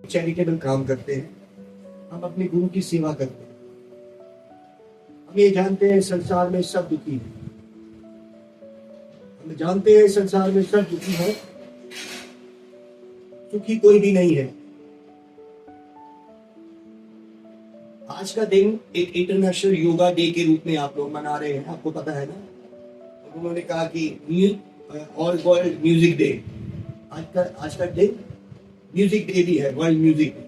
Charitable काम करते हैं, हम अपने गुरु की सेवा करते हैं। हम ये जानते हैं संसार में सब दुखी है, हम जानते हैं संसार में सब दुखी है, सुखी कोई भी नहीं है। आज का दिन एक इंटरनेशनल योगा डे के रूप में आप लोग मना रहे हैं, आपको पता है ना। और उन्होंने कहा कि ऑल वर्ल्ड म्यूजिक डे, आज का दिन म्यूजिक डे भी है, world music day.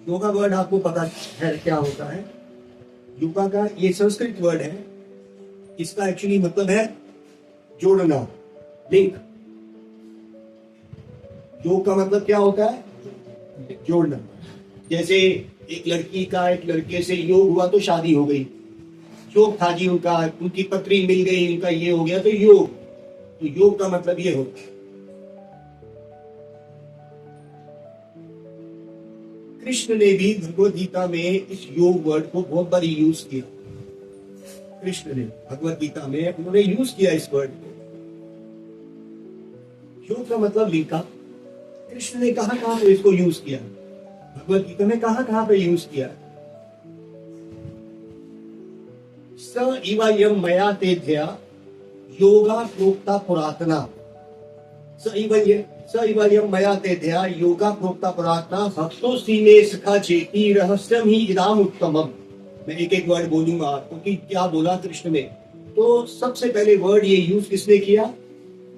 Yoga word आपको पता है क्या होता है? योगा का ये संस्कृत वर्ड है, इसका एक्चुअली मतलब है जोड़ना, लिंक। योग का मतलब क्या होता है? जोड़ना। जैसे एक लड़की का एक लड़के से योग हुआ तो शादी हो गई, योग था जी उनका, उनकी पत्नी मिल गई, उनका ये हो गया तो योग। तो योग का मतलब ये होता है। कृष्ण ने भी भगवद गीता में इस योग वर्ड को बहुत बार यूज किया। कृष्ण ने भगवद गीता में उन्होंने यूज किया इस वर्ड को। योग का मतलब लिंका। कृष्ण ने कहां पे इसको यूज किया? भगवद गीता में कहां पे यूज किया? स इव यम मया ते ध्यया योगा प्रोक्ता पुरातना। स इव यम मया ते ध्यया योगा प्रोक्ता पुरातना भक्तो सीने सखा चेति रहस्यम ही इदाम उत्तमम। मैं एक एक वर्ड बोलूंगा आपको कि क्या बोला कृष्ण ने। तो सबसे पहले वर्ड ये यूज किसने किया?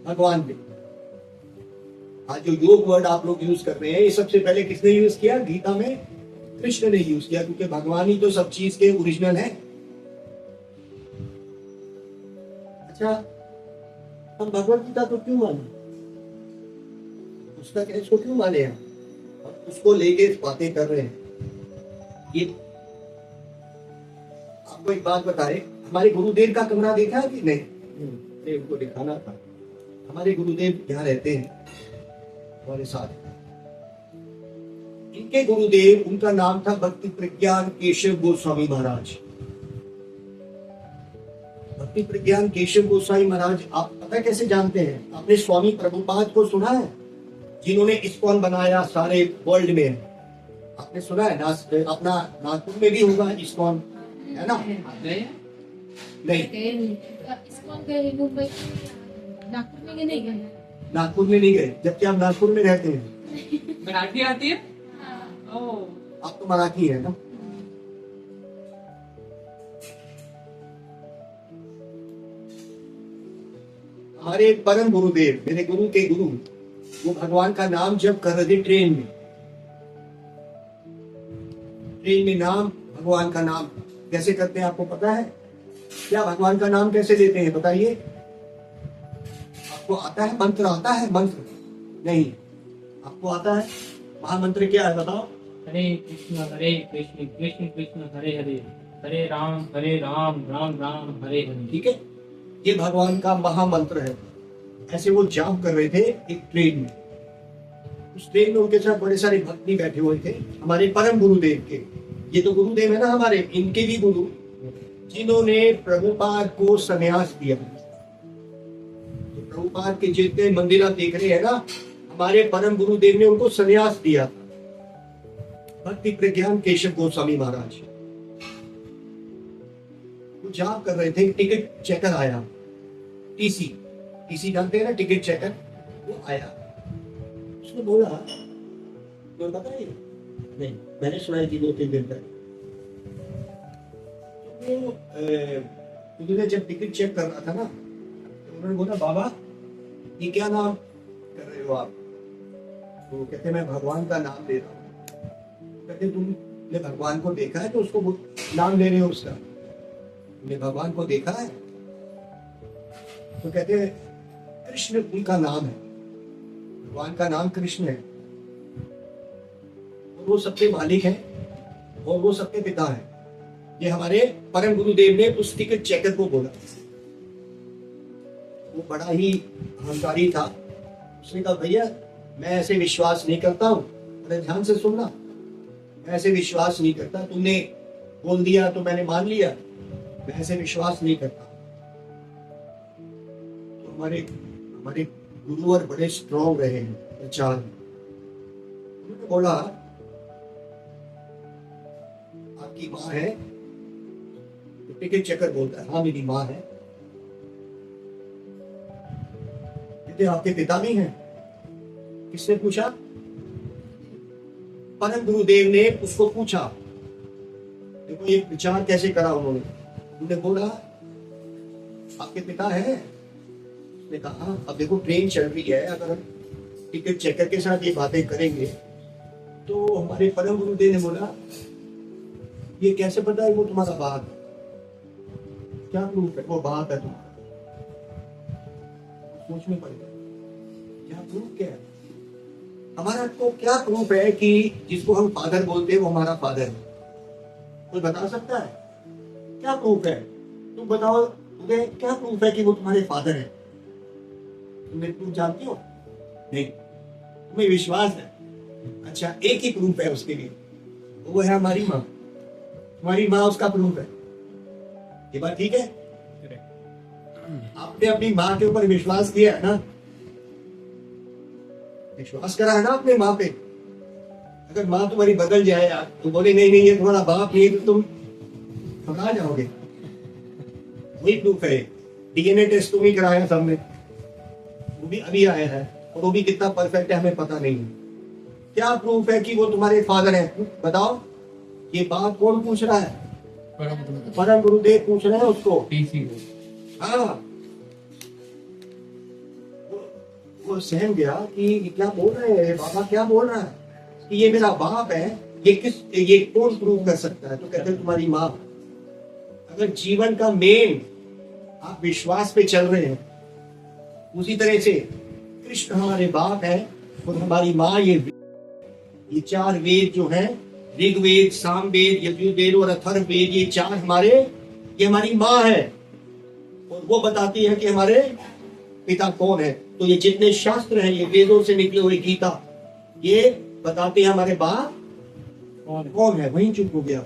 भगवान ने। आज जो योग वर्ड आप लोग यूज कर रहे हैं, ये सबसे पहले किसने यूज किया? गीता में कृष्ण ने यूज किया, क्योंकि भगवान ही तो सब चीज के ओरिजिनल है। अच्छा, हम भगवद गीता को क्यों माने? पुस्तक है, इसको क्यों माने हम? उसको लेके बातें कर रहे हैं। ये आपको एक बात बताए, हमारे गुरुदेव का कमरा देखा कि नहीं? उनको दिखाना था। हमारे गुरुदेव यहाँ रहते हैं हमारे साथ। इनके गुरुदेव, उनका नाम था भक्ति प्रज्ञान केशव गोस्वामी महाराज। भक्ति प्रज्ञान केशव गोस्वामी महाराज, आप पता कैसे जानते हैं? आपने स्वामी प्रभुपाद को सुना है, जिन्होंने इस्कॉन बनाया सारे वर्ल्ड में? आपने सुना है ना? अपना नागपुर में भी होगा इस्कॉन, है ना? नहीं, नागपुर में नहीं गए, जबकि आप नागपुर में रहते हैं। मराठी आती है? आप तो मराठी है ना? हमारे परम गुरुदेव, मेरे गुरु के गुरु, वो भगवान का नाम जब कर रहे थे ट्रेन में नाम, भगवान का नाम कैसे करते हैं आपको पता है? क्या भगवान का नाम कैसे लेते हैं बताइए? आपको आता है? मंत्र आता है? मंत्र नहीं, आपको आता है? महामंत्र क्या है बताओ? हरे कृष्ण कृष्ण कृष्ण हरे हरे, हरे राम राम राम हरे हरे। ठीक है, ये भगवान का महामंत्र है। ऐसे वो जाप कर रहे थे एक ट्रेन में। उस ट्रेन में उनके साथ बड़े सारे भक्त भी बैठे हुए थे, हमारे परम गुरुदेव के। ये तो गुरुदेव है ना हमारे, इनके भी गुरु, जिन्होंने प्रभुपाद को संन्यास दिया। तो प्रभुपाद के जितने मंदिर आप देख रहे हैं ना, हमारे परम गुरुदेव ने उनको संन्यास दिया। भक्ति प्रज्ञान केशव गोस्वामी महाराज वो जाप कर रहे थे, टिकट चेकर आया, टीसी जानते हैं ना, टिकट चेकर, वो आया। उसने बोला, तो पता है नहीं, मैंने सुना है 2-3 दिन तक। तो उन्होंने जब टिकट चेक कर रहा था ना, तो उन्होंने बोला, बाबा ये क्या नाम कर रहे हो आप? तो कहते मैं भगवान का नाम ले रहा हूँ। कहते तुमने भगवान को देखा है तो उसको नाम ले रहे हो उसका? तुमने भगवान को देखा है? तो कहते कृष्ण उनका नाम है, भगवान का नाम कृष्ण है, और वो सबके मालिक है और वो सबके पिता है। ये हमारे परम गुरुदेव ने उस टिकट चेकर को बोला। वो बड़ा ही अहंकारी था। उसने कहा भैया मैं ऐसे विश्वास नहीं करता हूँ, अरे ध्यान से सुनना, मैं ऐसे विश्वास नहीं करता, तुमने बोल दिया तो मैंने मान लिया, मैं ऐसे विश्वास नहीं करता। तो हमारे गुरुवर बड़े स्ट्रॉन्ग रहे हैं प्रचार में। उन्होंने बोला आपकी माँ है? टिकट चेकर बोलता है हाँ मेरी माँ है। कहते आपके पिता भी हैं? किसने पूछा? परम गुरुदेव ने उसको पूछा। देखो ये विचार कैसे करा उन्होंने बोला आपके पिता है? उसने कहा अब देखो ट्रेन चल रही है, अगर हम टिकट चेकर के साथ ये बातें करेंगे तो हमारे परम गुरुदेव ने बोला ये कैसे पता है वो तुम्हारा बाप है? क्या प्रूफ है वो बाप है तुम्हारा? सोच में पड़ेगा क्या प्रूफ क्या है हमारा? तो क्या प्रूफ है कि जिसको हम फादर बोलते हैं वो हमारा फादर है? कोई बता सकता है क्या प्रूफ है? तुम बताओ तुम्हें क्या प्रूफ है कि वो तुम्हारे फादर है? तुम्हें प्रूफ जानती हो? नहीं, तुम्हें विश्वास है? अच्छा एक ही प्रूफ है उसके लिए, वो है हमारी माँ। तुम्हारी माँ उसका प्रूफ है। ये बात ठीक है? आपने अपनी माँ के ऊपर विश्वास किया है ना? विश्वास करा है ना अपने माँ पे? अगर माँ तुम्हारी बदल जाए यार तो बोले नहीं नहीं ये तुम्हारा बाप नहीं, तो तुम घबरा जाओगे। वही प्रूफ है। डीएनए टेस्ट तुम ही कराया सबने, वो भी अभी आया है और वो भी कितना परफेक्ट है हमें पता नहीं है। क्या प्रूफ है कि वो तुम्हारे फादर हैं? बताओ। ये बात कौन पूछ रहा है? परम गुरुदेव पूछ रहे हैं उसको। हाँ वो सहम गया कि क्या बोल रहे हैं बाबा, क्या बोल रहा है कि ये मेरा बाप है? ये कौन प्रूव कर सकता है? तो कहते हैं तुम्हारी माँ। अगर जीवन का मेन आप विश्वास पे चल रहे हैं, उसी तरह से कृष्ण हमारे बाप है और हमारी माँ ये चार वेद जो है, ऋग्वेद, सामवेद, यजुर्वेद और अथर्ववेद, ये चार ये हमारी माँ है और वो बताती है कि हमारे पिता कौन है। तो ये जितने शास्त्र हैं, ये वेदों से निकले हुए गीता, ये बताते हैं हमारे बाप कौन है। वहीं चुप हो गया।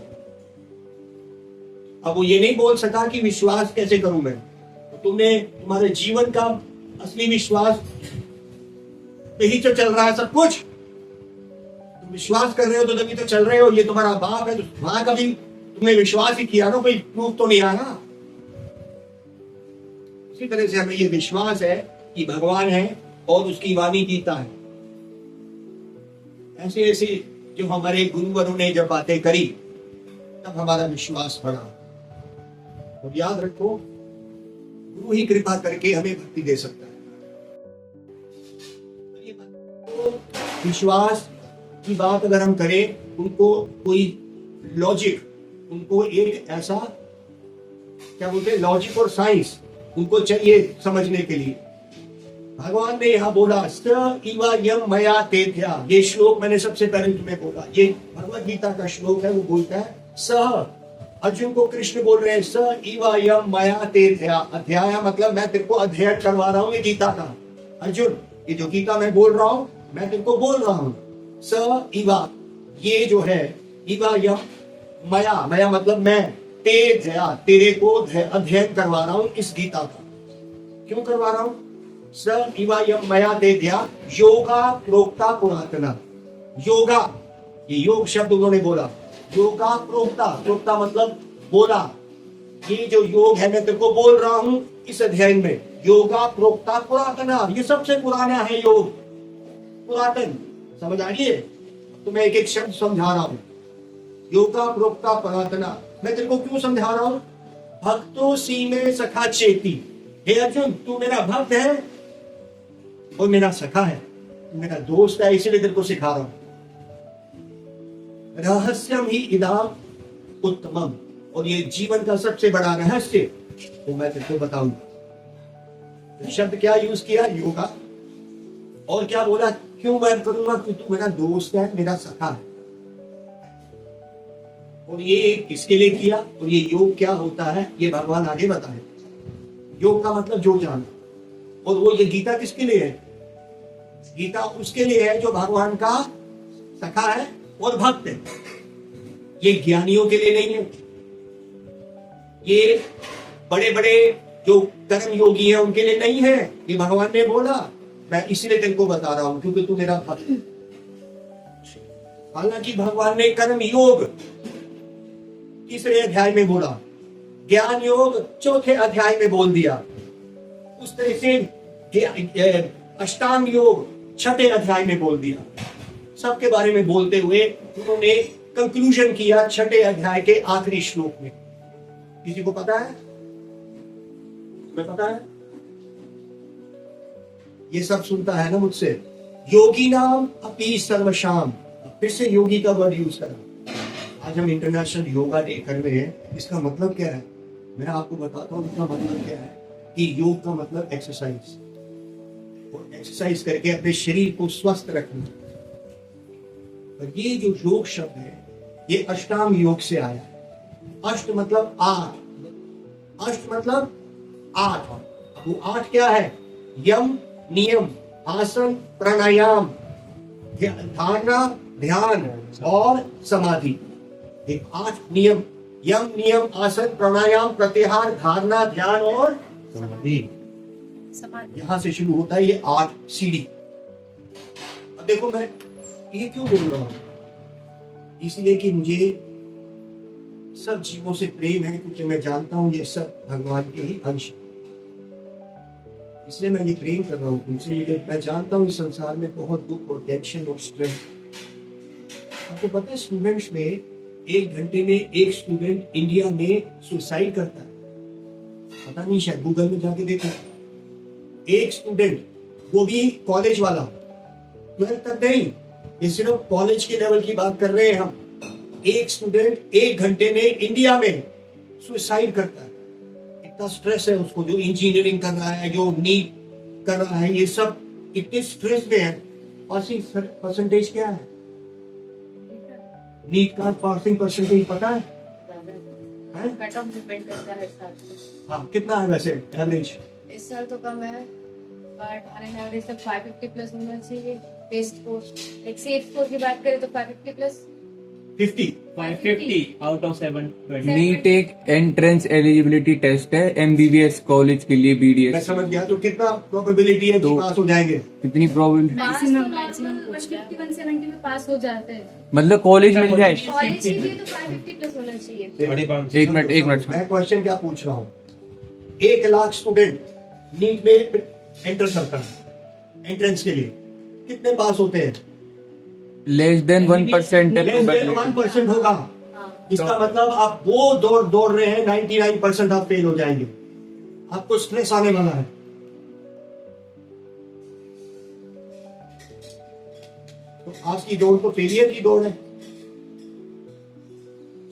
अब वो ये नहीं बोल सका कि विश्वास कैसे करूं मैं। तो तुमने तुम्हारे जीवन का असली विश्वास पे ही तो चल रहा है सब कुछ। तुम विश्वास कर रहे हो तो तभी तो चल रहे हो। ये तुम्हारा बाप है तो वहां कभी तुमने विश्वास ही किया ना, कोई प्रूफ तो नहीं आया। इसी तरह से हमें ये विश्वास है कि भगवान है और उसकी वाणी गीता है। ऐसे ऐसे जो हमारे गुरुवरों ने जब बातें करी तब हमारा विश्वास बढ़ा। और याद रखो गुरु ही कृपा करके हमें भक्ति दे सकता है। विश्वास की बात अगर हम करें, उनको कोई लॉजिक, उनको एक ऐसा क्या बोलते हैं लॉजिक और साइंस उनको चाहिए समझने के लिए। भगवान ने यहाँ बोला स इवा यम मया तेध्या। ये श्लोक मैंने सबसे पहले तुम्हें बोला, ये भगवद गीता का श्लोक है। वो बोलता है स, अर्जुन को कृष्ण बोल रहे हैं स इवा यम मया तेध्या। अध्याय मतलब मैं तेरे को अध्ययन करवा रहा हूँ ये गीता का। अर्जुन ये जो गीता मैं बोल रहा हूँ मैं तेरे को बोल रहा हूँ। स इवा ये जो है, इवा यम मया, मया मतलब मैं, तेध्या तेरे को अध्ययन करवा रहा हूँ इस गीता का। क्यों करवा रहा हूँ? स इवा यम मया तेध्या योगा प्रोक्ता पुरातना। योगा, ये योग शब्द उन्होंने बोला। योगा प्रोक्ता, प्रोक्ता मतलब बोला। ये जो योग है मैं तेरे को बोल रहा हूँ इस अध्ययन में। योगा प्रोक्ता पुरातना, ये सबसे पुराना है योग, पुरातन। समझ आ रही है? तो मैं एक एक शब्द समझा रहा हूँ। योगा प्रोक्ता पुरातना, मैं तेरे को क्यों समझा रहा हूँ? भक्तो सी में सखा चेती। हे अर्जुन तू मेरा भक्त है और मेरा सखा है, मेरा दोस्त है, इसीलिए तेरे को सिखा रहा हूँ। रहस्यम ही इदाम उत्तमम, और ये जीवन का सबसे बड़ा रहस्य तो मैं तेरे को बताऊंगा। शब्द क्या यूज किया? योगा। और क्या बोला? क्यों मैं करूंगा? कि तू मेरा दोस्त है, मेरा सखा है। और ये किसके लिए किया और ये योग क्या होता है ये भगवान आगे बताए। योग का मतलब जो जाना। और वो ये गीता किसके लिए है? गीता उसके लिए है जो भगवान का सखा है और भक्त है। ये ज्ञानियों के लिए नहीं है। ये बड़े बड़े जो कर्म योगी हैं उनके लिए नहीं है। ये भगवान ने बोला मैं इसलिए तेरे को बता रहा हूं क्योंकि तू मेरा भक्त है। हालांकि भगवान ने कर्म योग तीसरे अध्याय में बोला, ज्ञान योग चौथे अध्याय में बोल दिया, उस तरह से अष्टांग योग छठे अध्याय में बोल दिया। सबके बारे में बोलते हुए उन्होंने कंक्लूजन किया छठे अध्याय के आखिरी श्लोक में। किसी को पता है? तुम्हें पता है? ये सब सुनता है ना मुझसे। योगी नाम अपी सर्वशाम, फिर से योगी का वर्ड यूज करा। आज हम इंटरनेशनल योगा डे कर रहे हैं। इसका मतलब क्या है? मैं आपको बताता हूं इसका मतलब क्या है कि योग का मतलब एक्सरसाइज, और एक्सरसाइज करके अपने शरीर को स्वस्थ रखना। और ये जो योग शब्द है ये अष्टांग योग से आया। अष्ट मतलब आठ, अष्ट मतलब आठ। वो आठ क्या है? यम, नियम, आसन, प्राणायाम, धारणा, ध्यान और समाधि। एक आठ नियम, यम, नियम, आसन, प्राणायाम, प्रत्याहार, धारणा, ध्यान और समाधि। यहां से शुरू होता है ये आठ सीढ़ी। अब देखो मैं ये क्यों बोल रहा हूं? इसलिए कि मुझे सब जीवों से प्रेम है, क्योंकि मैं जानता हूं ये सब भगवान के ही अंश हैं। इसलिए मैं ये प्रेम कर रहा हूँ तुमसे। मैं जानता हूँ इस संसार में बहुत दुख और टेंशन और स्ट्रेस। आपको पता है स्टूडेंट्स में 1 घंटे में एक स्टूडेंट इंडिया में सुसाइड करता है। पता नहीं, शायद गूगल में जाके देखा। एक स्टूडेंट, वो भी कॉलेज वाला, 12th तक नहीं, ये सिर्फ कॉलेज के लेवल की बात कर रहे हैं हम। एक स्टूडेंट 1 घंटे में इंडिया में सुसाइड करता है। इतना स्ट्रेस है उसको, जो इंजीनियरिंग कर रहा है, जो नीट कर रहा है, ये सब इतने स्ट्रेस में है। पासिंग परसेंटेज क्या है नीट का? पासिंग परसेंटेज पता है? कट ऑफ डिपेंड करता है साल पे। हाँ, कितना है वैसे एवरेज? इस साल तो कम है, बट ऑन एन एवरेज तक 550 प्लस होना चाहिए। Best score, like safe score की बात करें तो 550 प्लस। 50 550 out of 720। नीट एक एंट्रेंस एलिजिबिलिटी टेस्ट है एमबीबीएस कॉलेज के लिए, मैं बीडीएस। समझ गया। तो कितना प्रोबेबिलिटी है कि तो- पास हो जाएंगे? कितनी प्रोबेबिलिटी? पास तो मैक्सिमम 150-170 में पास हो जाते हैं। मतलब कॉलेज मिल जाए। कॉलेज के लिए तो 550 प्लस होना चाहिए। एक मिनट मैं क्वेश्चन क्या पूछ रहा हूँ? 1 लाख स्टूडेंट नीट में एंटर करता है एंट्रेंस के लिए, कितने पास होते हैं? लेस देन 1% है लेस देन probability। 1% होगा। हाँ। इसका मतलब आप वो दौड़ रहे हैं, 99% आप फेल हो जाएंगे। आपको स्ट्रेस आने वाला है। तो आज की दौड़ तो फेलियर की दौड़ है।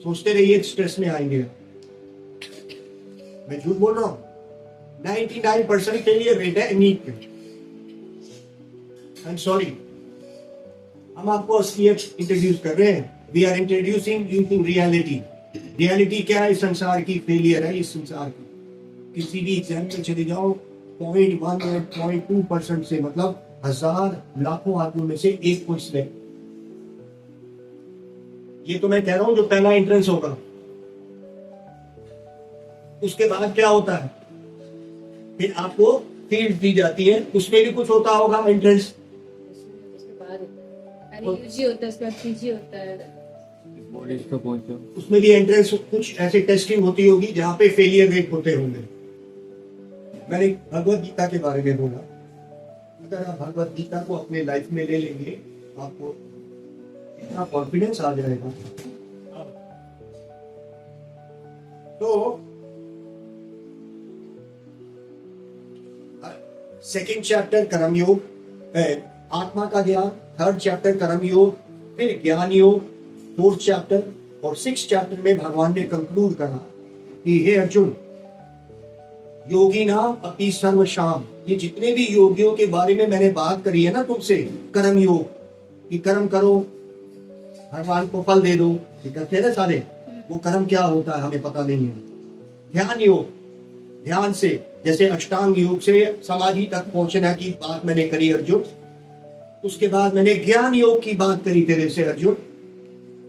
सोचते रहिए स्ट्रेस में आएंगे। मैं झूठ बोल रहा हूं? 99% फेलियर रेट है नीट पे। I am sorry. हम आपको असलियत इंट्रोड्यूस कर रहे हैं। We are introducing you to reality. Reality क्या है? इस संसार की फेलियर है। इस संसार की किसी भी एग्जाम में चले जाओ, 0.1 और 0.2% से, मतलब 1000 लाखों आदमियों में से एक को सिलेक्ट। ये तो मैं कह रहा हूं जो पहला एंट्रेंस होगा। उसके बाद क्या होता है? फिर आपको फील्ड दी जाती है, उसमें भी कुछ होता होगा एंट्रेंस। उसके बाद यूजी होता है, उसके बाद पीजी होता है। कॉलेज तो पहुंचो। उसमें भी एंट्रेंस कुछ ऐसी टेस्टिंग होती होगी जहां पे फेलियर रेट होते होंगे। मैंने भगवत गीता के बारे में बोला। अगर आप भगवत गीता को अपने लाइफ में ले लेंगे, आपको इतना कॉन्फिडेंस आ जाएगा। तो सेकंड चैप्टर कर्म योग, आत्मा का ज्ञान। 3rd चैप्टर कर्म योग, फिर ज्ञान योग 4th चैप्टर, और 6th चैप्टर में भगवान ने कंक्लूड करा कि हे अर्जुन, योगी नाम अपि सर्वशाम। ये जितने भी योगियों के बारे में मैंने बात करी है ना तुमसे, कर्म योग कि कर्म करो, भगवान को फल दे दो, ये कहते हैं ना सारे। वो कर्म क्या होता है हमें पता नहीं है। ध्यान योग, ध्यान से, जैसे अष्टांग योग से समाधि तक पहुंचने की बात मैंने करी अर्जुन। उसके बाद मैंने ज्ञान योग की बात करी तेरे से अर्जुन।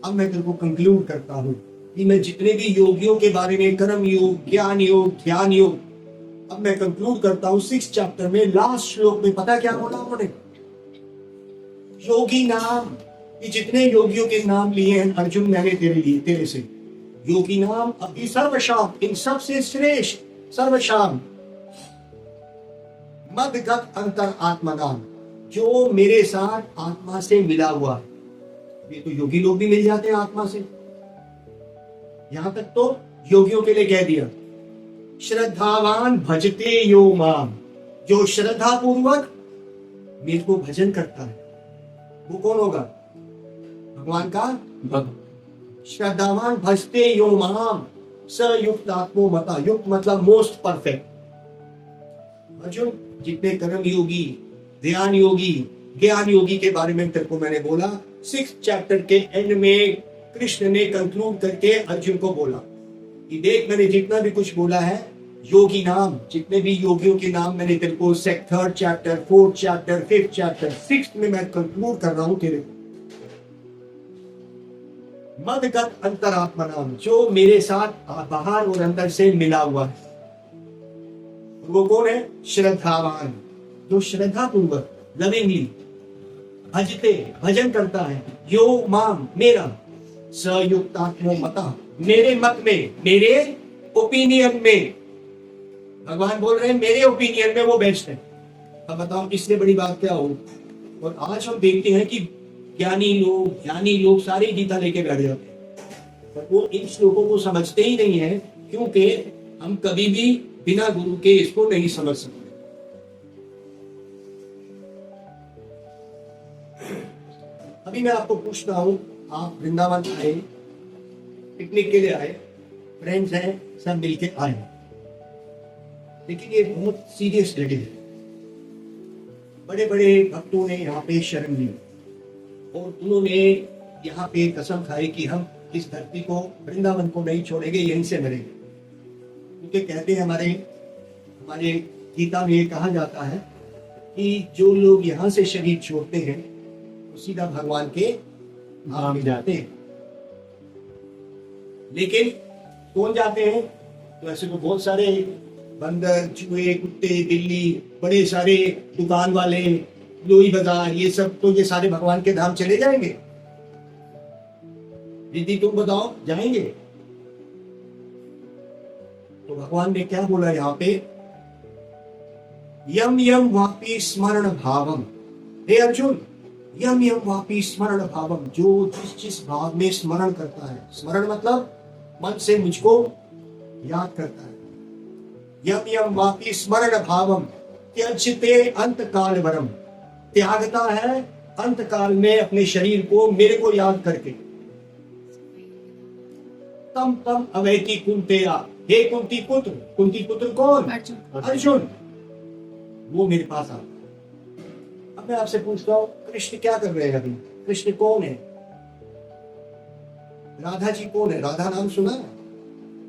अब मैं तेरे को कंक्लूड करता हूं कि मैं जितने भी योगियों के बारे में कर्म योग, ज्ञान योग, ध्यान योग, अब मैं कंक्लूड करता हूं 6 चैप्टर में लास्ट श्लोक में पता क्या बोला उन्होंने? योगी नाम, ये जितने योगियों के नाम लिए हैं अर्जुन मैंने तेरे लिए, तेरे से योगी नाम अभी सर्वशाम, इन सबसे श्रेष्ठ सर्वशाम मदगत अंतर आत्मा नाम, जो मेरे साथ आत्मा से मिला हुआ। ये तो योगी लोग भी मिल जाते हैं आत्मा से, यहां तक तो योगियों के लिए कह दिया श्रद्धावान भजते यो माम, जो श्रद्धा पूर्वक मेरे को भजन करता है वो कौन होगा? भगवान का भक्त। श्रद्धावान भजते यो माम स युक्त आत्मो मता, युक्त मतलब मोस्ट परफेक्ट। अर्जुन जितने कर्म योगी, ध्यान योगी, ज्ञान योगी के बारे में तेरे को मैंने बोला, 6 चैप्टर के एंड में कृष्ण ने कंक्लूड करके अर्जुन को बोला कि देख मैंने जितना भी कुछ बोला है योगी नाम, जितने भी योगियों के नाम मैंने तेरे को 3rd chapter, 4th chapter, 5th chapter, 6th में मैं कंक्लूड कर रहा हूं तेरे को। मदगत अंतरात्मा नाम, जो मेरे साथ बाहर और अंदर से मिला हुआ है, वो कौन है? श्रद्धावान, जो श्रद्धा पूर्वक लविंगली भजते भजन करता है यो माम मेरा, सयुक्तात्मो मता, मेरे मत में, मेरे ओपिनियन में। भगवान बोल रहे हैं मेरे ओपिनियन में वो बेस्ट है। अब बताओ इससे बड़ी बात क्या हो? और आज हम देखते हैं कि ज्ञानी लोग सारे गीता लेके बैठ जाते हैं, पर वो इन श्लोकों को समझते ही नहीं है, क्योंकि हम कभी भी बिना गुरु के इसको नहीं समझ सकते। अभी मैं आपको पूछता हूं, आप वृंदावन आए, पिकनिक के लिए आए, फ्रेंड्स हैं, सब मिलके आए, लेकिन ये बहुत सीरियस जगह है। बड़े बड़े भक्तों ने यहाँ पे शरण ली और उन्होंने यहाँ पे कसम खाई कि हम इस धरती को, वृंदावन को नहीं छोड़ेंगे, यहीं से मरेंगे। क्योंकि कहते हैं हमारे गीता में ये कहा जाता है कि जो लोग यहाँ से शरीर छोड़ते हैं वो सीधा भगवान के धाम में जाते हैं। लेकिन कौन जाते हैं? तो ऐसे तो बहुत सारे बंदर, चूहे, कुत्ते, बिल्ली, बड़े सारे दुकान वाले, लोई बाजार, ये सब तो ये सारे भगवान के धाम चले जाएंगे। दीदी तुम बताओ, जाएंगे? तो भगवान ने क्या बोला यहाँ पे? यम यम वापी स्मरण भावम, हे अर्जुन, यम यम वापी स्मरण भावम, जो जिस जिस भाव में स्मरण करता है, स्मरण मतलब मन से मुझको याद करता है, यम यम वापी स्मरण भावम त्यजते अंत काल वरम, त्यागता है अंत काल में अपने शरीर को मेरे को याद करके, तम तम अवैति कुंतेया, हे कुंती पुत्र कौन? अर्जुन, वो मेरे पास आता। अब मैं आपसे पूछता हूँ, कृष्ण क्या कर रहे हैं अभी? कृष्ण कौन है? राधा जी कौन है? राधा नाम सुना है?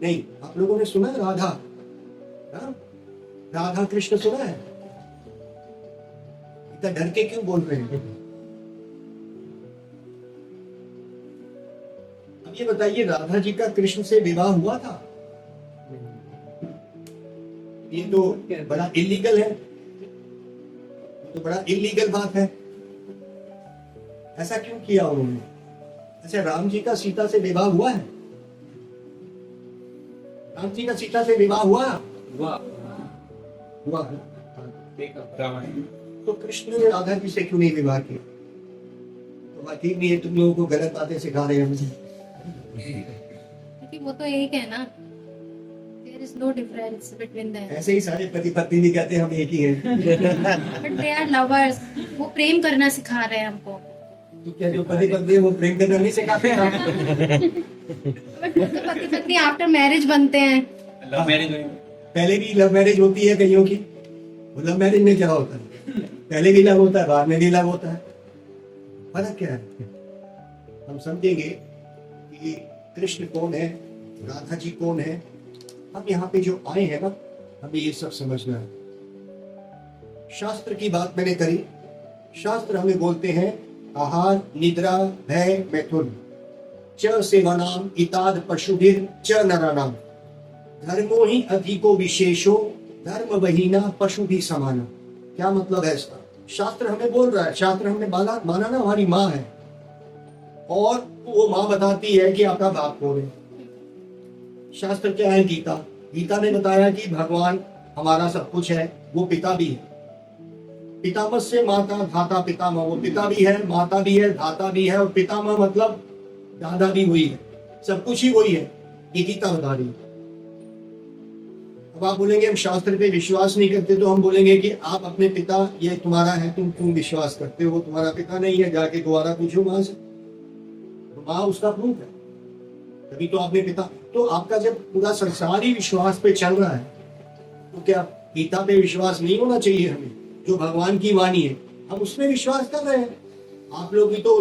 नहीं, आप लोगों ने सुना है राधा? हाँ? राधा कृष्ण सुना है? इतना डर के क्यों बोल रहे हैं? अब ये बताइए, राधा जी का कृष्ण से विवाह हुआ था? ये तो बड़ा इलीगल है, तो बड़ा इलीगल बात है। ऐसा क्यों किया उन्होंने? अच्छा, राम जी का सीता से विवाह हुआ है? राम जी का सीता से विवाह हुआ? हुआ है। तो कृष्ण ने राधा जी से क्यों नहीं विवाह किया? तो बात ठीक नहीं है, तुम लोगों को गलत बातें सिखा रहे हैं मुझे। क्योंकि वो तो एक है ना, there is no difference between them. ऐसे ही सारे पति पत्नी भी कहते हैं हम एक ही हैं। But they are lovers. वो प्रेम करना सिखा रहे हैं हमको। तो क्या जो पति पत्नी है वो प्रेम करना नहीं सिखाते हैं? But वो तो पति पत्नी आफ्टर मैरिज बनते हैं। लव मैरिज पहले भी लव मैरिज होती है कईयों की। वो लव मैरिज में क्या होता है? पहले भी लव होता है, बाद में भी लव होता है। फर्क क्या है? हम समझेंगे कि कृष्ण कौन है, राधा जी कौन है। हम यहाँ पे जो आए हैं ना, हमें ये सब समझना है। शास्त्र की बात मैंने करी। शास्त्र हमें बोलते हैं आहार, निद्रा, भय, मैथुन, च सेवनाम इताद पशुभिर च नरानाम, धर्मो ही अधिको विशेषो धर्म वहीना पशु भी समाना। क्या मतलब है इसका? शास्त्र हमें बोल रहा है, शास्त्र हमने माना ना हमारी माँ है, और वो माँ बताती है कि आपका बाप कौन है। शास्त्र क्या है? गीता। गीता ने बताया कि भगवान हमारा सब कुछ है, वो पिता भी है। पितामह से माता, धाता पितामह। वो पिता भी है, माता भी है, धाता भी है, और पितामह मतलब दादा भी वही है, सब कुछ ही वही है। ये गीता बता रही है। अब आप बोलेंगे हम शास्त्र पे विश्वास नहीं करते, तो हम बोलेंगे कि आप अपने पिता, ये तुम्हारा है, तुम क्यों विश्वास करते हो? वो तुम्हारा पिता नहीं है, जाके दोबारा पूछो माँ से। तो माँ उसका प्रूफ है, तभी तो आपने पिता। तो आपका जब पूरा संसार ही विश्वास पे चल रहा है, तो क्या गीता पे विश्वास नहीं होना चाहिए हमें? जो भगवान की वाणी है, हम उसमें विश्वास कर रहे हैं। आप लोग भी तो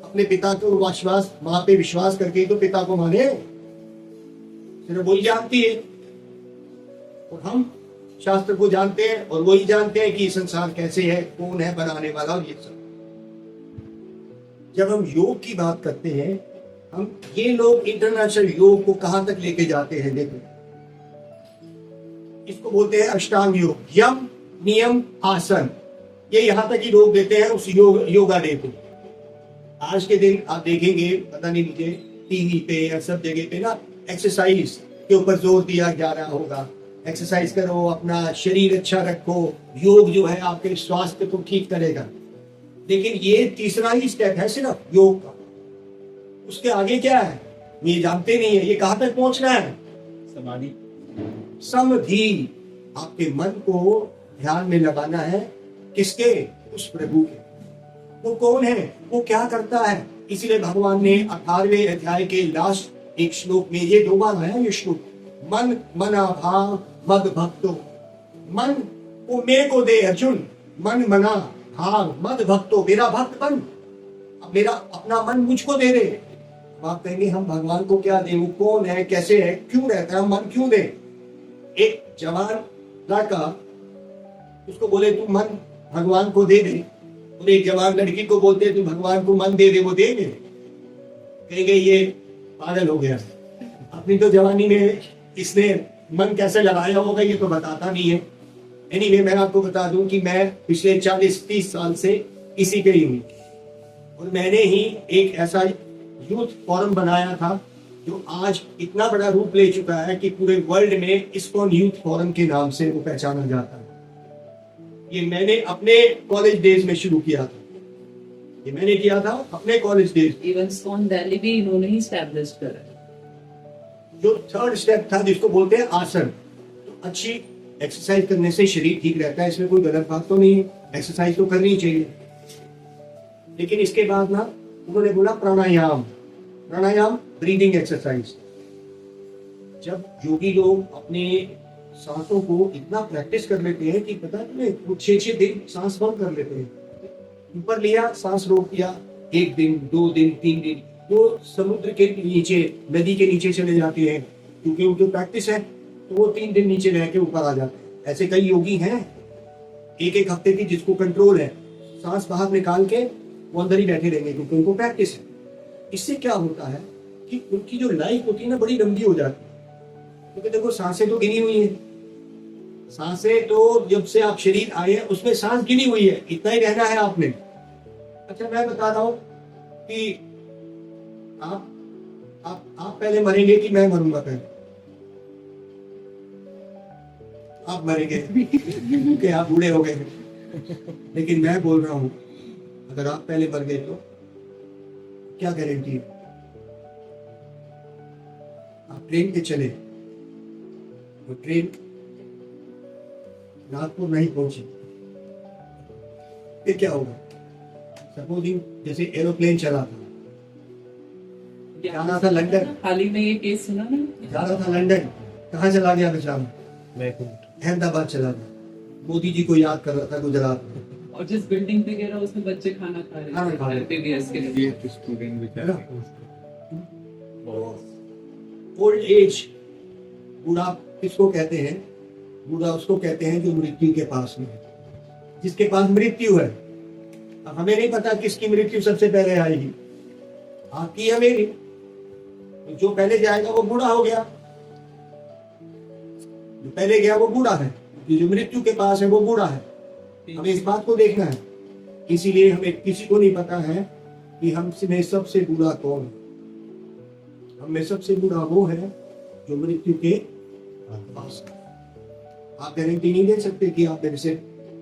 अपने पिता को विश्वास, माँ पे विश्वास करके तो पिता को माने, सिर्फ वही जानती है। और हम शास्त्र को जानते हैं, और वही जानते हैं कि संसार कैसे है, कौन है बनाने वाला, और ये सब। जब हम योग की बात करते हैं, हम ये लोग इंटरनेशनल योग को कहां तक लेके जाते हैं? देखो, इसको बोलते हैं अष्टांग योग, यम नियम आसन। ये यहां तक ही रोक देते हैं उस योगा डे को। आज के दिन आप देखेंगे, पता नहीं मुझे, टीवी पे या सब जगह पे ना एक्सरसाइज के ऊपर जोर दिया जा रहा होगा। एक्सरसाइज करो, अपना शरीर अच्छा रखो, योग जो है आपके स्वास्थ्य को ठीक करेगा। लेकिन ये तीसरा ही स्टेप है सिर्फ योग का। उसके आगे क्या है ये जानते नहीं है। ये कहां तक पहुंचना है? समाधि। समाधि। आपके मन को ध्यान में लगाना है। किसके? उस प्रभु के। वो कौन है? वो क्या करता है? इसीलिए भगवान ने 18वें अध्याय के लास्ट एक श्लोक में ये 2 बार आया ये श्लोक, मन मना भाव मद भक्तो। मन को मेरे को दे अर्जुन, मन मना भाव मद भक्तो, मेरा भक्त बन। अब मेरा अपना मन मुझको दे दे। अब आप कहेंगे हम भगवान को क्या दें? वो कौन है, कैसे है, क्यों रहता है, मन क्यों दे? एक जवान लड़का, उसको बोले तू मन भगवान को दे दे, और एक जवान लड़की को बोलते तू भगवान को मन दे दे, वो देंगे? कहेंगे ये पागल हो गया, अपनी तो जवानी में इसने मन कैसे लगाया होगा ये तो बताता नहीं है। एनीवे, मैं आपको बता दूं कि मैं पिछले 40-30 साल से इसी पे ही हूँ, और मैंने ही एक ऐसा यूथ फोरम बनाया था जो आज इतना बड़ा रूप ले चुका है कि पूरे वर्ल्ड में इस्कॉन यूथ फोरम के नाम से वो पहचाना जाता है। ये मैंने अपने कॉलेज डेज में शुरू किया था। ये मैंने किया था अपने college days. Even ISKCON Delhi भी इन्होंने ही एस्टैब्लिश करा है। जो 3rd स्टेप था जिसको बोलते हैं आसन। तो अच्छी एक्सरसाइज करने से शरीर ठीक रहता है, इसमें कोई गलत बात तो नहीं है, एक्सरसाइज तो करनी चाहिए। लेकिन इसके बाद ना उन्होंने बोला प्राणायाम। प्राणायाम ब्रीदिंग एक्सरसाइज। जब योगी लोग अपने सांसों को इतना प्रैक्टिस कर लेते हैं कि पता नहीं वो 6-6 दिन सांस बंद कर लेते हैं, ऊपर लिया सांस रोक दिया, 1 दिन 2 दिन 3 दिन, वो समुद्र के नीचे, नदी के नीचे चले जाते हैं, क्योंकि उनकी प्रैक्टिस है, तो वो 3 दिन नीचे रह के ऊपर आ जाते हैं। ऐसे कई योगी हैं 1-1 हफ्ते की जिसको कंट्रोल है, सांस बाहर निकाल के वो अंदर ही बैठे रहेंगे क्योंकि उनको प्रैक्टिस है। इससे क्या होता है कि उनकी जो लाइफ होती है ना बड़ी लंबी हो जाती है, क्योंकि देखो सांसें तो गिनी हुई है। सांसें तो जब से आप शरीर आए हैं उसमें सांस गिनी हुई है, इतना ही रहना है आपने। अच्छा, मैं बता रहा हूं कि आप पहले मरेंगे कि मैं मरूंगा पहले? आप मरेंगे क्योंकि आप बूढ़े हो गए हैं। लेकिन मैं बोल रहा हूं अगर आप पहले मर गए तो क्या गारंटी है? आप ट्रेन पे चले, वो ट्रेन नागपुर नहीं पहुंची, फिर क्या होगा? सपोजिंग जैसे एरोप्लेन चला था, जाना था लंदन, हाल ही में ये केस सुना ना, जाना था लंदन, कहाँ चला गया बेचारा? अहमदाबाद चला गया। मोदी जी को याद कर रहा था गुजरात में। और जिस बिल्डिंग पे गिरा उसमें बच्चे खाना खा रहे थे MBBS के लिए। ओल्ड एज, बूढ़ा किसको कहते हैं? बूढ़ा उसको कहते हैं जो मृत्यु के पास में है, जिसके पास मृत्यु है। अब हमें नहीं पता किसकी मृत्यु सबसे पहले आएगी, आपकी या मेरी। तो जो पहले जाएगा वो बूढ़ा हो गया, जो पहले गया वो बूढ़ा है, जो मृत्यु के पास है वो बूढ़ा है। हमें इस बात को देखना है, इसीलिए हमें किसी को नहीं पता है कि हमसे सबसे बूढ़ा कौन है। हमें सबसे बूढ़ा वो है जो मृत्यु के पास है। आप गारंटी नहीं दे सकते कि आप मेरे से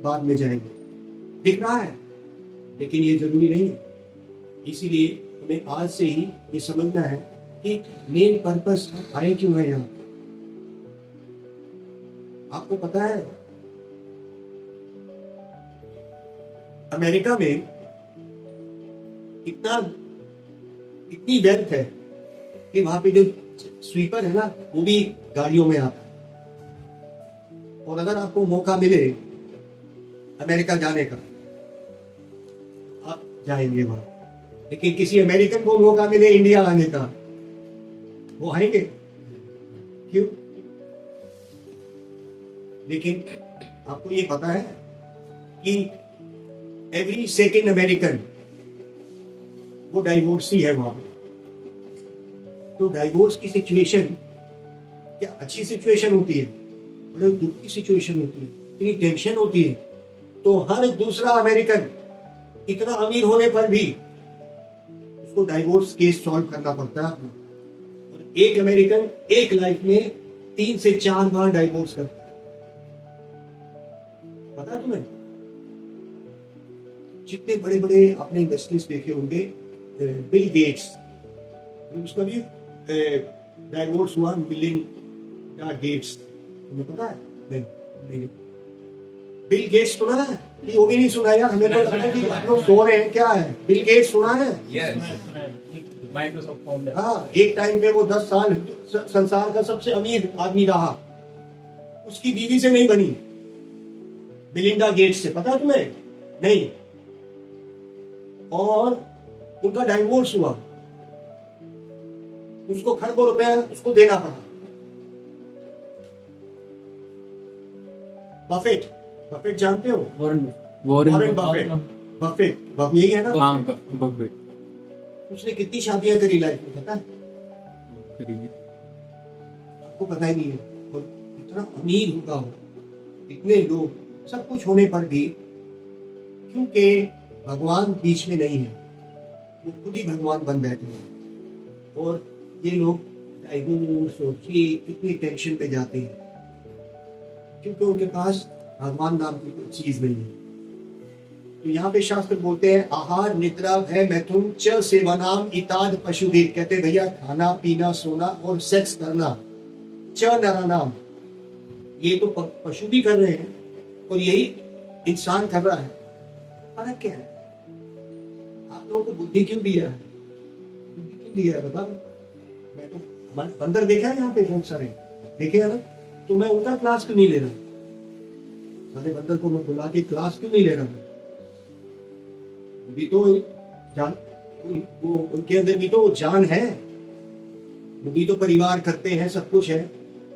बाद में जाएंगे, दिख रहा है लेकिन ये जरूरी नहीं है। इसीलिए हमें आज से ही ये समझना है कि मेन पर्पस आए क्यों है यहाँ। आपको पता है अमेरिका में इतनी वेल्थ है कि वहां पे जो स्वीपर है ना वो भी गाड़ियों में आता है। और अगर आपको मौका मिले अमेरिका जाने का, आप जाएंगे वहां। लेकिन किसी अमेरिकन को मौका मिले इंडिया आने का, वो आएंगे क्यों? लेकिन आपको ये पता है कि एवरी सेकेंड अमेरिकन वो डाइवोर्सी है वहां पे। तो डाइवोर्स की सिचुएशन क्या अच्छी सिचुएशन होती है? बड़े दुख की सिचुएशन होती है, इतनी टेंशन होती है। तो हर दूसरा अमेरिकन इतना अमीर होने पर भी उसको डाइवोर्स केस सॉल्व करना पड़ता है। और एक अमेरिकन एक लाइफ में 3 से 4 बार डाइवोर्स करता है। पता है तुम्हें? जितने बड़े बड़े आपने इंडस्ट्रीज देखे होंगे, बिल गेट्स, उसका भी डाइवोर्स हुआ, मिलिंडा गेट्स, तुम्हें पता है? नहीं। बिल गेट्स सुना है? कि वो भी नहीं सुना यार, हमें तो लगता है कि आप लोग सो रहे हैं। क्या है बिल गेट्स सुना है? Microsoft founder. हाँ, एक टाइम पे वो 10 साल संसार का सबसे अमीर आदमी रहा। उसकी बीवी से नहीं बनी, मिलिंडा गेट्स से। पता है तुम्हें? नहीं। और उनका डाइवोर्स हुआ, उसको खरबों रुपया उसको देना पड़ा। बफेट जानते हो? वॉरेन बफेट यही है ना? हाँ, बफेट। उसने कितनी शादियां करी लाइफ में, पता है? आपको पता ही नहीं है। और इतना अमीर होगा हो, इतने लोग, सब कुछ होने पर भी, क्योंकि भगवान बीच में नहीं है, वो खुद ही भगवान बन बैठे हैं। और ये लोग डाइवोर्स और इतनी टेंशन पे जाते हैं क्योंकि उनके पास भगवान नाम की कोई चीज नहीं है। तो यहाँ पे शास्त्र बोलते हैं आहार निद्रा भय मैथुन च सेवनाम इताद पशुधीर। कहते भैया खाना पीना सोना और सेक्स करना, च नरानाम, ये तो पशु भी कर रहे हैं और यही इंसान कर रहा है। फर्क क्या है? आप लोगों को बुद्धि क्यों दिया है? बुद्धि क्यों दिया है बताओ? मैं तो बंदर देखा है यहाँ पे बहुत सारे देखे है ना, तो मैं उनका क्लास क्यों नहीं ले रहा? सारे बंदर को मैं बुला के क्लास क्यों नहीं ले रहा? भी तो जान, वो उनके अंदर भी तो जान है, वो भी तो परिवार करते हैं, सब कुछ है।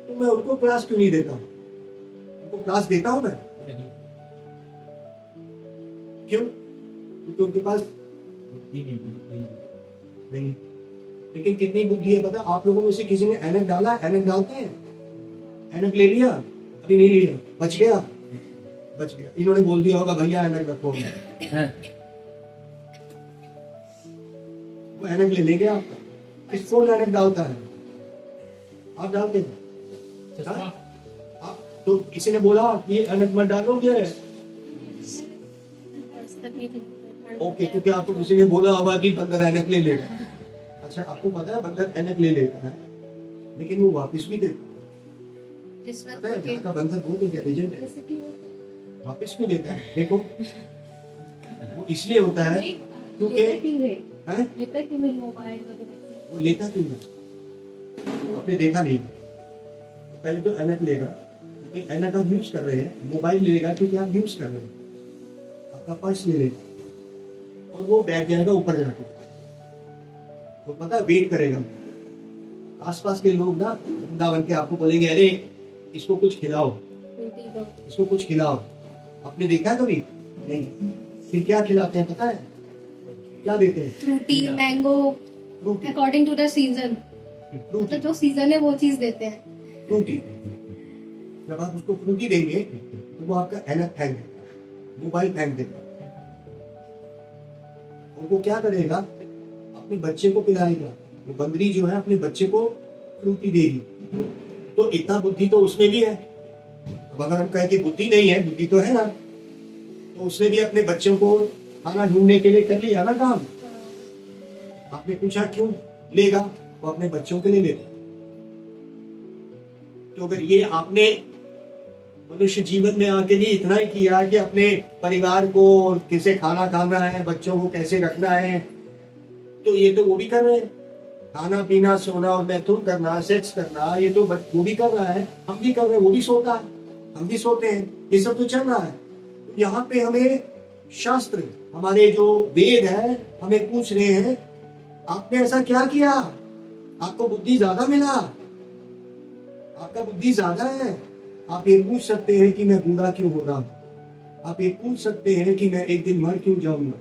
तो मैं उनको क्लास क्यों नहीं देता? उनको क्लास देता हूं मैं, क्यों? क्योंकि उनके पास नहीं। लेकिन कितनी बुद्धि है पता? आप लोगों में से किसी ने ऐनक डाला? ऐनक डालते हैं? ऐनक ले लिया? अभी नहीं लिया, बच गया। इन्होंने बोल दिया होगा भैया ऐनक रखो, वो ऐनक ले लेंगे आपका। किसको ऐनक डालता है? आप डालते हैं? आप तो किसी ने बोला कि ऐनक मत डालोगे? ओके, क्योंकि आपको किसी ने बोला होगा कि बंदर ऐनक ले लेगा। अच्छा, आपको पता है बंदर ऐनक ले लेता है लेकिन वो वापस भी देता है। पता है का बंदर बहुत इंटेलिजेंट है, वापस भी देता है। देखो वो इसलिए होता है क्योंकि वो लेता क्यों है? आपने देखा नहीं, पहले तो ऐनक लेगा, ऐनक आप यूज कर रहे हैं। मोबाइल लेगा क्योंकि आप यूज कर रहे हैं। आपका पर्स ले लेगा और वो बैठ जाएगा ऊपर जाके, वो पता है वेट करेगा। आसपास के लोग ना गुंडा बन के आपको बोलेंगे अरे इसको कुछ खिलाओ, इसको कुछ खिलाओ। आपने देखा कभी? नहीं। फिर क्या खिलाते हैं पता है? क्या देते हैं? Frooti, mango, according to the season. तो जो सीजन है वो चीज देते हैं। फ्रूटी जब आप उसको फ्रूटी देंगे तो वो आपका ऐनक फेंक देगा, मोबाइल फेंक देगा। वो क्या करेगा, अपने बच्चे को पिलाएगा। वो बंदरी जो है अपने बच्चे को फ्रूटी देगी। तो इतना बुद्धि तो उसमें भी है। अब अगर हम कहें कि बुद्धि नहीं है, बुद्धि तो है ना, तो उसने भी अपने बच्चों को खाना ढूंढने के लिए कर लिया ना काम। आपने पूछा क्यों लेगा, वो अपने बच्चों के लिए लेगा। तो अगर ये आपने मनुष्य जीवन में आके भी इतना ही किया कि अपने परिवार को कैसे खाना खाना है, बच्चों को कैसे रखना है, तो ये तो वो भी कर रहे हैं। खाना पीना सोना और मैथुन करना, सेक्स करना, ये तो वो भी कर रहा है, हम भी कर रहे हैं। वो भी सोता है, हम भी सोते हैं, ये सब तो चल रहा है। यहाँ पे हमें शास्त्र, हमारे जो वेद है, हमें पूछ रहे हैं आपने ऐसा क्या किया, आपको बुद्धि ज्यादा मिला, आपका बुद्धि ज्यादा है। आप ये पूछ सकते हैं कि मैं बूढ़ा क्यों हो रहा हूं, आप ये पूछ सकते हैं कि मैं एक दिन मर क्यों जाऊंगा,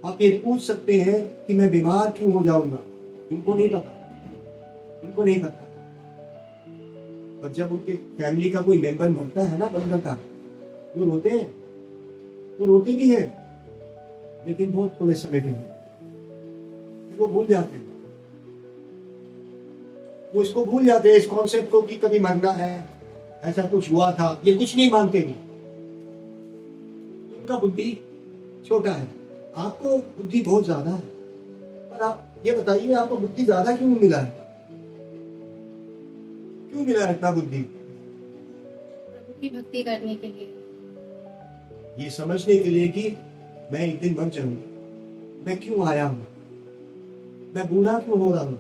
आप ये पूछ सकते हैं कि मैं बीमार क्यों हो जाऊंगा। उनको नहीं पता, उनको नहीं पता। और जब उनके फैमिली का कोई मेंबर मरता है ना बंदर का, वो रोते हैं, वो रोते भी है, लेकिन बहुत थोड़े समय के लिए वो भूल जाते हैं। वो इसको भूल जाते हैं, इस कॉन्सेप्ट को कि कभी मरना है, ऐसा कुछ हुआ था, ये कुछ नहीं मानते भी। उनका बुद्धि छोटा है, आपको बुद्धि बहुत ज्यादा है। पर आप ये बताइए आपको बुद्धि ज्यादा क्यों मिला है, क्यों मिला है इतना बुद्धि? प्रभु की भक्ति करने के लिए, ये समझने के लिए कि मैं एक दिन मर जाऊंगा, मैं क्यों आया हूं, मैं बूढ़ा क्यों हो रहा हूं,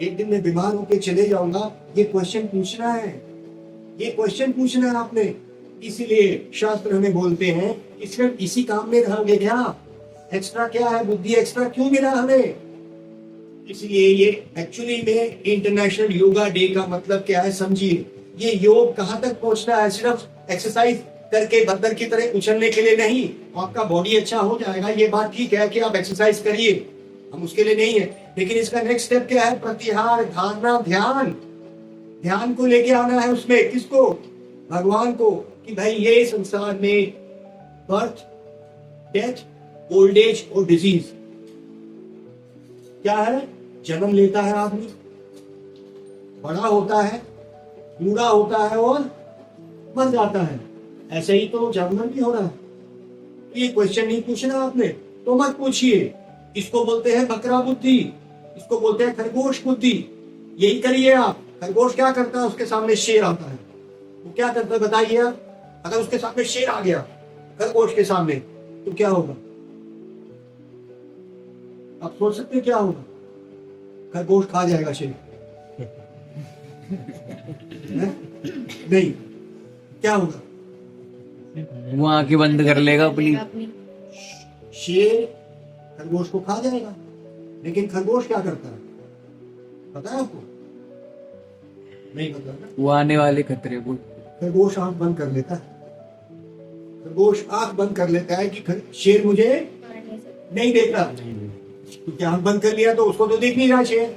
एक दिन मैं बीमार होकर चले जाऊंगा। ये क्वेश्चन पूछना है, ये क्वेश्चन पूछना है आपने। इसीलिए शास्त्र हमें बोलते हैं कि सिर्फ इसी काम में रहोगे क्या, एक्स्ट्रा क्या है, बुद्धि एक्स्ट्रा क्यों मिला हमें। इसलिए ये एक्चुअली में इंटरनेशनल योगा डे का मतलब क्या है समझिए। ये योग कहाँ तक पहुंचना है, सिर्फ एक्सरसाइज करके बंदर की तरह उछलने के लिए नहीं। आपका बॉडी अच्छा हो जाएगा, ये बात ठीक है कि आप एक्सरसाइज करिए, हम उसके लिए नहीं है। लेकिन इसका नेक्स्ट स्टेप क्या है, प्रत्याहार, धारणा, ध्यान। ध्यान को लेके आना है उसमें, किसको, भगवान को, कि भाई ये संसार में बर्थ, डेथ, ओल्ड एज और डिजीज क्या है, जन्म लेता है आदमी, बड़ा होता है, बूढ़ा होता है और मर जाता है। ऐसे ही तो जानवर भी हो रहा है। तो ये क्वेश्चन नहीं पूछना आपने तो मत पूछिए। इसको बोलते हैं बकरा बुद्धि, इसको बोलते हैं खरगोश बुद्धि। यही करिए आप। खरगोश क्या करता है, उसके सामने शेर आता है, वो क्या करता है बताइए आप। अगर उसके सामने शेर आ गया खरगोश के सामने तो क्या होगा, आप सोच सकते हैं क्या होगा? खरगोश खा जाएगा शेर नहीं, क्या होगा? वो आंखें बंद कर लेगा अपनी। शेर खरगोश को खा जाएगा, लेकिन खरगोश क्या करता है पता है आपको? नहीं पता ना? वो आने वाले खतरे को खरगोश आंख बंद कर लेता है। खरगोश आंख बंद कर लेता है कि शेर मुझे नहीं देख रहा, क्योंकि आंख बंद कर लिया तो उसको तो देख नहीं रहा शेर।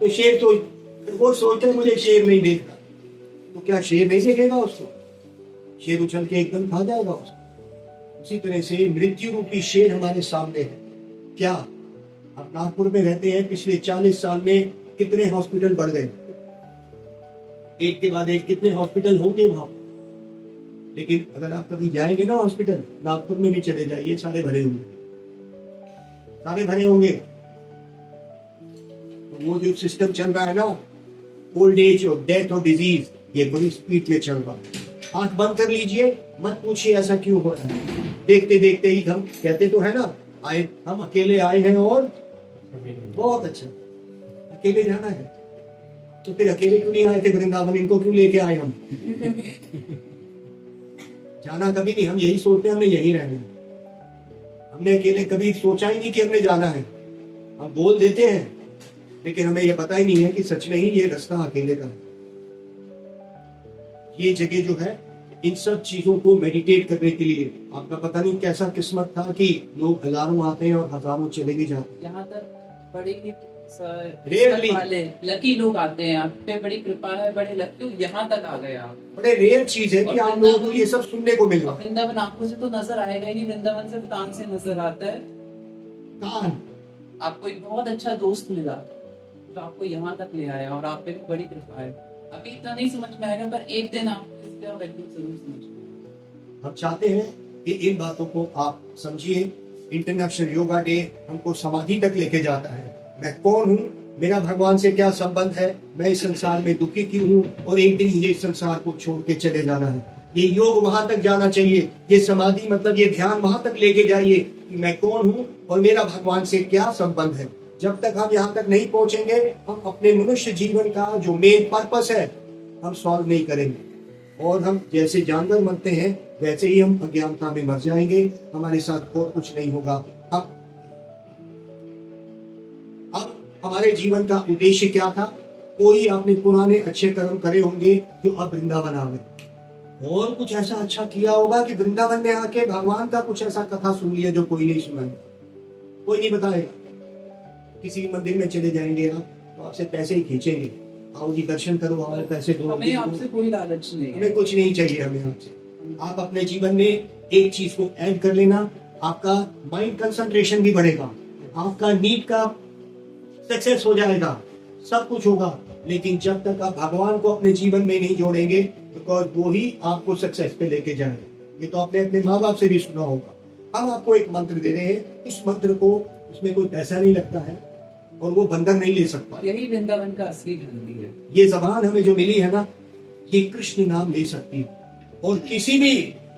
तो शेर तो खरगोश सोचता है मुझे शेर नहीं देख रहा, तो क्या शेर नहीं देखेगा उसको? शेर उछल के एकदम खा जाएगा उसको। उसी तरह से मृत्यु रूपी शेर हमारे सामने है। क्या आप नागपुर में रहते हैं, पिछले 40 साल में कितने हॉस्पिटल बढ़ गए, एक के बाद एक कितने हॉस्पिटल होंगे वहां। लेकिन अगर आप कभी जाएंगे ना हॉस्पिटल, नागपुर में भी चले जाइए, सारे भरे होंगे, सारे भरे होंगे। तो वो जो सिस्टम चल रहा है ना, ओल्ड एज और डेथ और डिजीज, ये बड़ी स्पीड में चल रहा है। आंख बंद कर लीजिए, मत पूछिए ऐसा क्यों हो रहा है। देखते देखते ही हम कहते तो है ना, आए हम अकेले आए हैं और बहुत अच्छा, अकेले जाना है तो फिर अकेले क्यों नहीं आए थे वृंदावन, इनको क्यों लेके आए हम? जाना कभी नहीं, हम यही सोचते हैं हमने यही रहना है। हमने अकेले कभी सोचा ही नहीं कि हमने जाना है। हम बोल देते हैं लेकिन हमें यह पता ही नहीं है कि सच में ही ये रास्ता अकेले का है। ये जगह जो है इन सब चीजों को मेडिटेट करने के लिए, आपका पता नहीं कैसा किस्मत था कि लोग हजारों आते हैं और हजारों चले भी जाते हैं। जहाँ तक बड़ी सर Rarely. वाले लकी लोग आते हैं, आप पे बड़ी कृपा है, बड़े लकी यहाँ तक आ गए आप। बड़े रेयर चीज है कि आप लोगों को ये सब सुनने को मिल रहा है। वृंदावन आंखों से तो नजर आएगा ही नहीं, वृंदावन सिर्फ कान से नजर आता है। कान आपको एक बहुत अच्छा दोस्त मिला तो आपको यहाँ तक ले आया, और आप पे भी बड़ी कृपा है। अभी इतना नहीं समझ में आएगा, पर एक दिन आप इसका वैल्यू जरूर समझ। हम चाहते हैं कि इन बातों को आप समझिए। इंटरनेशनल योगा डे हमको समाधि तक लेके जाता है। मैं कौन हूँ, मेरा भगवान से क्या संबंध है, मैं इस संसार में दुखी क्यों हूँ, और एक दिन मुझे इस संसार को छोड़ के चले जाना है। ये योग वहां तक जाना चाहिए। ये समाधि मतलब ये ध्यान वहां तक लेके जाइए कि मैं कौन हूँ और मेरा भगवान से क्या संबंध है। जब तक हम यहाँ तक नहीं पहुंचेंगे, हम अपने मनुष्य जीवन का जो मेन पर्पस है हम सॉल्व नहीं करेंगे, और हम जैसे जानवर मरते हैं वैसे ही हम अज्ञानता में मर जाएंगे। हमारे साथ और कुछ नहीं होगा। अब हमारे जीवन का उद्देश्य क्या था? कोई आपने पुराने अच्छे कर्म करे होंगे जो अब वृंदावन आ गए, और कुछ ऐसा अच्छा किया होगा कि वृंदावन में आके भगवान का कुछ ऐसा कथा सुन लिया जो कोई नहीं सुना है, कोई नहीं बताएगा। किसी मंदिर में चले जाएंगे आप तो आपसे पैसे ही खींचेंगे, आओ जी दर्शन करो, हमारे पैसे दो। हमें आपसे कोई लालच नहीं है, हमें कुछ नहीं चाहिए। हमें आपसे आप अपने जीवन में एक चीज को ऐड कर लेना, आपका माइंड कंसंट्रेशन भी बढ़ेगा, आपका नीड का सक्सेस हो जाएगा, सब कुछ होगा। लेकिन जब तक आप भगवान को अपने जीवन में नहीं जोड़ेंगे, बिकॉज वो ही आपको सक्सेस पे लेके जाएंगे। ये तो आपने अपने माँ बाप से भी सुना होगा। हम आपको एक मंत्र दे रहे हैं, इस मंत्र को, उसमें कोई पैसा नहीं लगता है और वो बंधन नहीं ले सकता। यही वृंदावन का असली धंधी है। ये जबान हमें जो मिली है ना, ये कृष्ण नाम ले सकती है, और किसी भी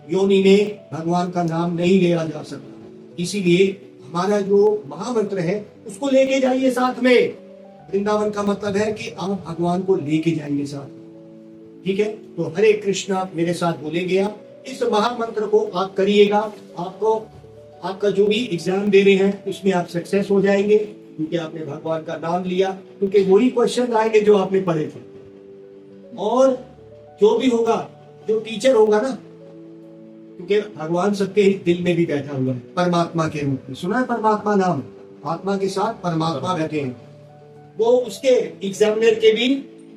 योनि में भगवान का नाम नहीं लिया जा सकता। इसीलिए हमारा जो महामंत्र है उसको लेके जाइए साथ में। वृंदावन का मतलब है कि आप भगवान को लेके जाएंगे साथ में। ठीक है, तो हरे कृष्णा मेरे साथ बोलेंगे आप। इस महामंत्र को आप करिएगा, आपको आपका जो भी एग्जाम दे रहे हैं उसमें आप सक्सेस हो जाएंगे, क्योंकि आपने भगवान का नाम लिया। क्योंकि वही क्वेश्चन आएंगे जो आपने पढ़े थे, और जो भी होगा, जो टीचर होगा ना, क्योंकि भगवान सबके दिल में भी बैठा हुआ है परमात्मा के रूप में। सुना है परमात्मा नाम? आत्मा के साथ परमात्मा बैठे हैं। वो उसके एग्जामिनर के भी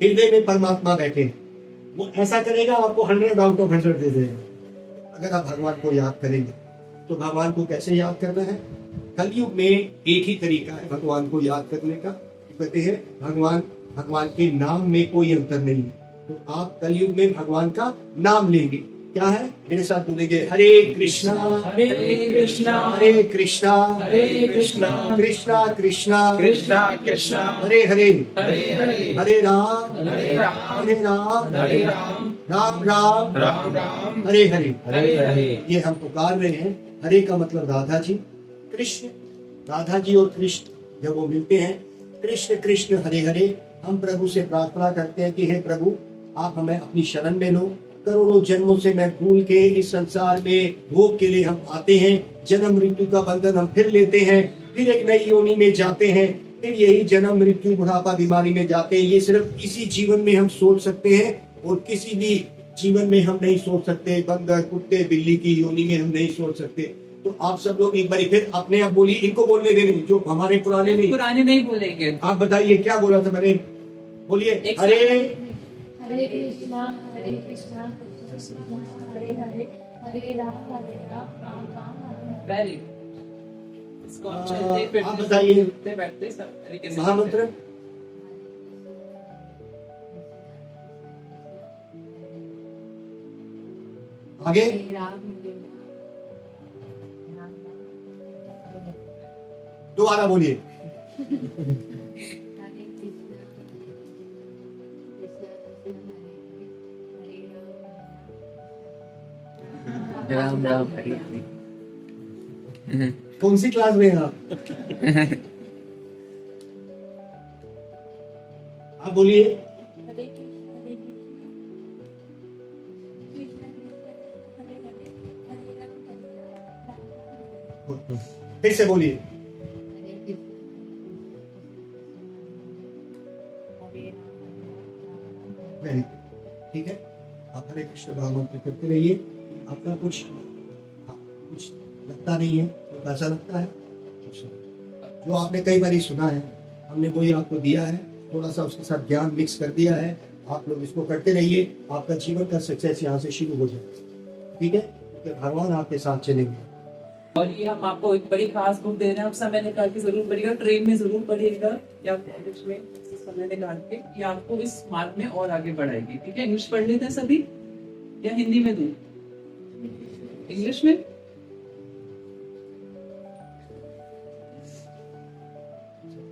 हृदय में परमात्मा बैठे हैं। वो ऐसा करेगा, आपको 100 आउट ऑफ 100 दे देगा अगर आप भगवान को याद करेंगे। तो भगवान को कैसे याद करना है? कलयुग में एक ही तरीका है भगवान को याद करने का। कहते हैं भगवान के नाम में कोई अंतर नहीं है। तो आप कलयुग में भगवान का नाम लेंगे। क्या है? मेरे साथ बोलेंगे, हरे कृष्णा हरे कृष्णा हरे कृष्णा हरे कृष्णा कृष्णा कृष्णा कृष्णा कृष्णा हरे हरे हरे हरे हरे राम हरे राम हरे राम हरे राम राम राम राम राम हरे हरे। हरे हरे। ये हम पुकार रहे हैं। हरे का मतलब राधा जी, कृष्ण, राधा जी और कृष्ण जब वो मिलते हैं, कृष्ण कृष्ण हरे हरे, हम प्रभु से प्रार्थना करते हैं कि हे प्रभु, आप हमें अपनी शरण में लो। करोड़ों जन्मों से मैं भूल के इस संसार में भोग के लिए हम आते हैं, जन्म मृत्यु का बंधन हम फिर लेते हैं, फिर एक नई योनि में जाते हैं, फिर यही जन्म मृत्यु बुढ़ापा बीमारी में जाते हैं। ये सिर्फ इसी जीवन में हम सोच सकते हैं, और किसी भी जीवन में हम नहीं सोच सकते। बंदर, कुत्ते, बिल्ली की योनि में हम नहीं सोच सकते। तो आप सब लोग एक बार फिर अपने आप बोलिए, इनको बोलने देने, जो हमारे पुराने नहीं बोलेंगे। आप बताइए क्या बोला था मैंने? बोलिए, हरे हरे कृष्णा कृष्णा हरे हरे हरे राम राम राम। वेरी इसको हम चलते फिरते आप बताइए उठते बैठते सब तरीके से महामंत्र। आगे दोबारा बोलिए। राम राम हरे हरे। कौन सी क्लास में हैं आप? आप बोलिए। फिर से बोलिए। ठीक है, आप हरे कृष्ण भगवान करते रहिए। आपका कुछ लगता नहीं है तो कैसा लगता है? जो आपने कई बार सुना है, हमने वही आपको दिया है, थोड़ा सा उसके साथ ज्ञान मिक्स कर दिया है। आप लोग इसको करते रहिए, आपका जीवन का सक्सेस यहाँ से शुरू हो जाए। ठीक है, तो भगवान आपके साथ चलेंगे। और ये हम आपको एक बड़ी खास बुक दे रहे हैं, आप समय निकाल के जरूर पढ़िएगा, ट्रेन में जरूर पढ़िएगा या कॉलेज में समय निकाल के, ये आपको इस मार्ग में और आगे बढ़ाएगी। ठीक है, इंग्लिश पढ़ लेते हैं सभी या हिंदी में दूं? इंग्लिश में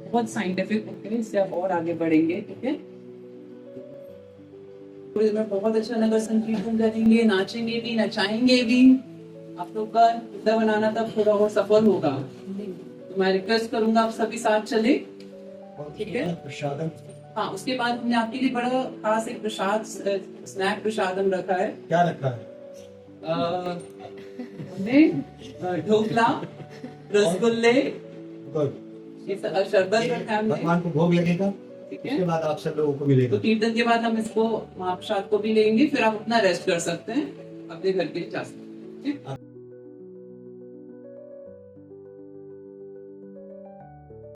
बहुत साइंटिफिक बुक है, इससे आप और आगे बढ़ेंगे। ठीक है, थोड़ी देर में बहुत अच्छा नगर संकीर्तन करेंगे, नाचेंगे भी, नचाएंगे भी। आप लोग का मुद्दा बनाना तब थोड़ा और सफल होगा। तो मैं रिक्वेस्ट करूंगा आप सभी साथ चले। ठीक है, प्रसादम हाँ, उसके बाद हमने आपके लिए बड़ा खास एक प्रसाद, स्नैक प्रसादम रखा है। क्या रखा है? हमने ढोकला, रसगुल्ले, गुड। ये शरबत रखा है हमने। भगवान को भोग लगेगा, ठीक है, उसके बाद आप सब लोगों को मिलेगा। तो कीर्तन के बाद हम इसको महाप्रसाद को भी लेंगे, फिर आप अपना रेस्ट कर सकते हैं, अपने घर के लिए जा सकते हैं। ठीक है?